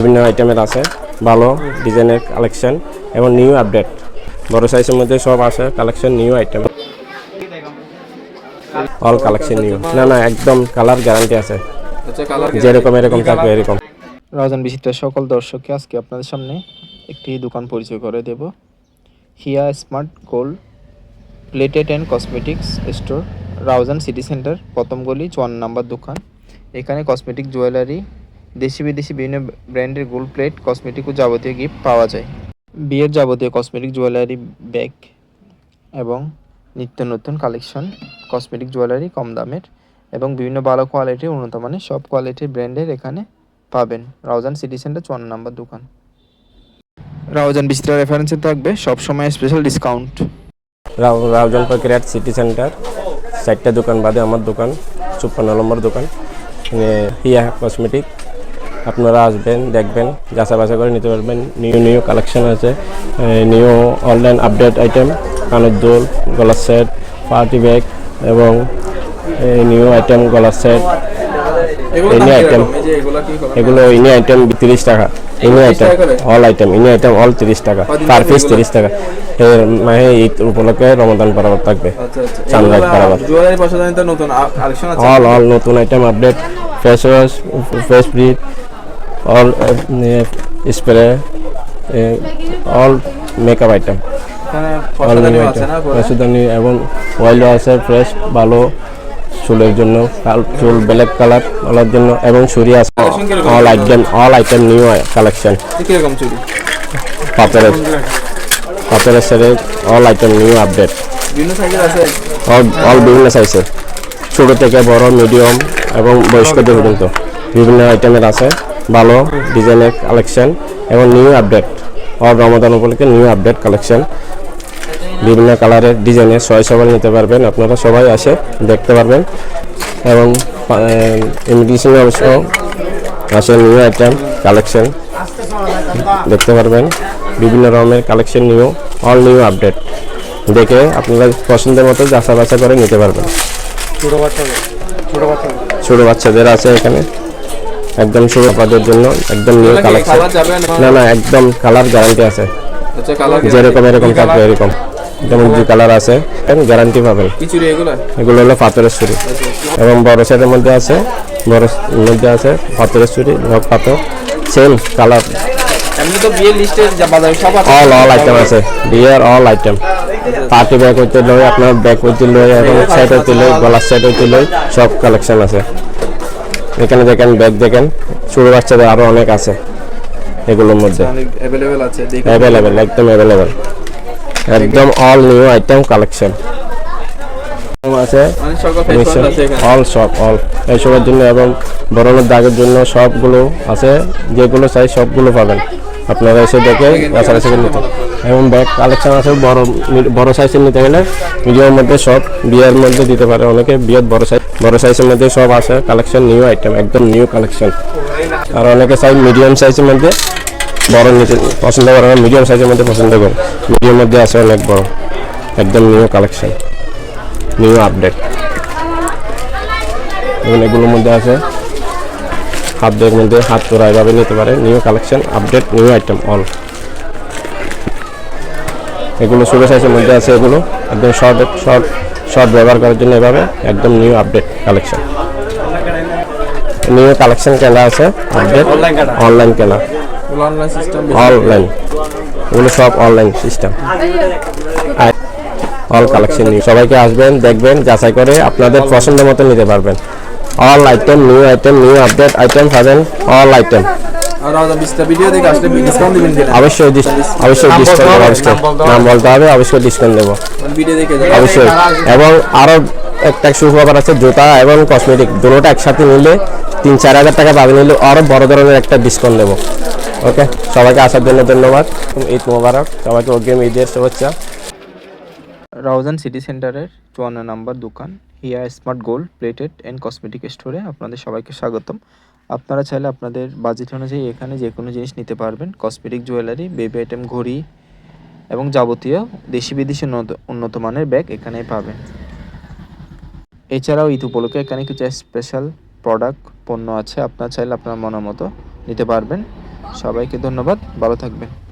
বিভিন্ন আইটেমের আছে, ভালো ডিজাইনের কালেকশন এবং নিউ আপডেট। বড় সাইজের মধ্যে সব আছে collection, new item, all collection new. না একদম কালার গ্যারান্টি আছে, যেরকম এরকম থাকবে এরকম। রাউজান বিচিত্রের সকল দর্শককে আজকে আপনাদের সামনে একটি দোকান পরিচয় করে দেব। Hiya smart gold plated and cosmetics store, Raozan city centre, প্রথম গলি, 54 নম্বর দোকান। এখানে কসমেটিক, জুয়েলারি, দেশি বিদেশি বিভিন্ন ব্র্যান্ডের গোল্ড প্লেট, কসমেটিক ও যাবতীয় গিফট পাওয়া যায়। বিয়ের যাবতীয় কসমেটিক, জুয়েলারি, ব্যাগ এবং নিত্য নতুন কালেকশন কসমেটিক জুয়েলারি কম দামের এবং বিভিন্ন ভালো কোয়ালিটির উন্নত মানের সব কোয়ালিটির ব্র্যান্ডের এখানে পাবেন। রাউজান সিটি সেন্টার 54 নম্বর দোকান। রাউজান বিচিত্রা রেফারেন্সে থাকবে সবসময় স্পেশাল ডিসকাউন্ট। রাউজান পার্কের সিটি সেন্টার 4টা দোকান বাদে আমার দোকান 54 নম্বর দোকান, হিয়া কসমেটিক। আপনারা আসবেন, দেখবেন, যাচাই বাছাই করে নিতে পারবেন। নিউ কালেকশন আছে, নিউ অনলাইন আপডেট আইটেম, কানের দুল, গলার সেট, পার্টি ব্যাগ এবং নিউ আইটেম গলার সেট। ইনি আইটেম, এগুলো ইনি আইটেম 30 টাকা। ইনি আইটেম অল আইটেম, ইনি আইটেম অল 30 টাকা, পার পিস 30 টাকা। মানে ঈদ উপলক্ষে রমজান বরাবর থাকবে, চাঁদরাত বরাবর। অল নতুন item update, face wash, face breath, all spray, all makeup item, all new item এবং অয়েলও আছে ফ্রেশ ভালো চুলের জন্য, চুল ব্ল্যাক কালার বলার জন্য এবং ছুরি আছে। অল আইটেম নিউ কালেকশন, পাথরের সেরে all item new update, all বিভিন্ন সাইজের, ছোট থেকে বড়, মিডিয়াম এবং বয়স্কদের পর্যন্ত বিভিন্ন আইটেমের আছে, ভালো ডিজাইনের কালেকশন এবং নিউ আপডেট। অল রমাদান উপলক্ষে নিউ আপডেট কালেকশন, বিভিন্ন কালারের ডিজাইনের সবাই নিতে পারবেন। আপনারা সবাই আসে দেখতে পারবেন এবং ইমিটেশন অবশ্য আসে, নিউ আইটেম কালেকশন দেখতে পারবেন। বিভিন্ন রকমের collection new, all new update দেখে আপনারা পছন্দের মতো যাচাই বাছাই করে নিতে পারবেন। ছোট বাচ্চাদের আছে এখানে, একদম ছোট বাচ্চাদের জন্য একদম নিউ কালেকশন। না একদম কালার গ্যারান্টি আছে, যেরকম এরকম থাকবে এরকম। যেমন যে কালার আছে গ্যারান্টি পাবেন। এগুলো হলো পাথরের ছুরি এবং বড় সেটের মধ্যে আছে, পাথরের ছুরি, পাথর সেম কালার। অল আইটেম আছে, বিয়ের অল আইটেম, পার্টি ব্যাগ হইতে লই, আপনার ব্যাগ হইতে লই এবং সেট হইতে লই, গলার সেট হইতে লই, সব কালেকশন আছে এখানে। দেখেন ব্যাগ দেখেন, ছোট বাচ্চাদের আরো অনেক আছে এগুলোর মধ্যে, অ্যাভেলেবেল, একদম অ্যাভেলেবেল, একদম অল নিউ আইটেম কালেকশন আছে। অল এইসবের জন্য এবং বড়নের দাগের জন্য সবগুলো আছে, যেগুলো চাই সবগুলো পাবেন। আপনারা এসে দেখে কাছাকাছি নিতে এবং ব্যাগ কালেকশন আছে। বড় সাইজের নিতে গেলে মিডিয়ামের মধ্যে সব, বিয়ের মধ্যে দিতে পারে অনেকে, বিয়ের বড় সাইজের মধ্যে সব আছে কালেকশন, নিউ আইটেম, একদম নিউ কালেকশন। আর অনেকে চাই মিডিয়াম সাইজের মধ্যে বড় নিতে পছন্দ করে, মিডিয়াম সাইজের মধ্যে পছন্দ করে, মিডিয়াম মধ্যে আছে অনেক বড়, একদম নিউ কালেকশন, নিউ আপডেট। এগুলোর মধ্যে আছে হাত ব্যাগের মধ্যে, হাত তোরা এভাবে নিতে পারে, new collection, update, new item all. এগুলো ছোটো সাইজের মধ্যে আছে, এগুলো একদম শর্ট ব্যবহার করার জন্য এভাবে একদম new update collection. New collection কেনা আছে আপডেট, অনলাইন কেনা, অনলাইন, এগুলো সব online system. All collection new, সবাইকে আসবেন, দেখবেন, যাচাই করে আপনাদের পছন্দের মতো নিতে পারবেন। All item, new update item পাবেন, অল আইটেম। অবশ্যই ডিসকাউন্ট, নাম বলতে হবে, অবশ্যই ডিসকাউন্ট দেবো অবশ্যই। এবং আরও একটা সুখবর আছে, জুতা এবং কসমেটিক দুটোটা একসাথে নিলে 3-4 হাজার টাকা পাবেন, নিলে আরও বড় ধরনের একটা ডিসকাউন্ট দেবো। ওকে, সবাইকে আসার জন্য ধন্যবাদ। ঈদ মোবারক সবাইকে, অগ্রিম ঈদের শুভেচ্ছা। রাউজান সিটি সেন্টারের 54 নম্বর দোকান, Hiya smart gold plated and cosmetic স্টোরে আপনাদের সবাইকে স্বাগতম। আপনারা চাইলে আপনাদের বাজেট অনুযায়ী এখানে যে কোনো জিনিস নিতে পারবেন। কসমেটিক, জুয়েলারি, বেবি আইটেম, ঘড়ি এবং যাবতীয় দেশি বিদেশি উন্নত মানের ব্যাগ এখানে পাবেন। এছাড়াও ঈদ উপলক্ষে এখানে কিছু স্পেশাল প্রোডাক্ট পণ্য আছে, আপনারা চাইলে আপনার মনের মতো নিতে পারবেন। সবাইকে ধন্যবাদ, ভালো থাকবেন।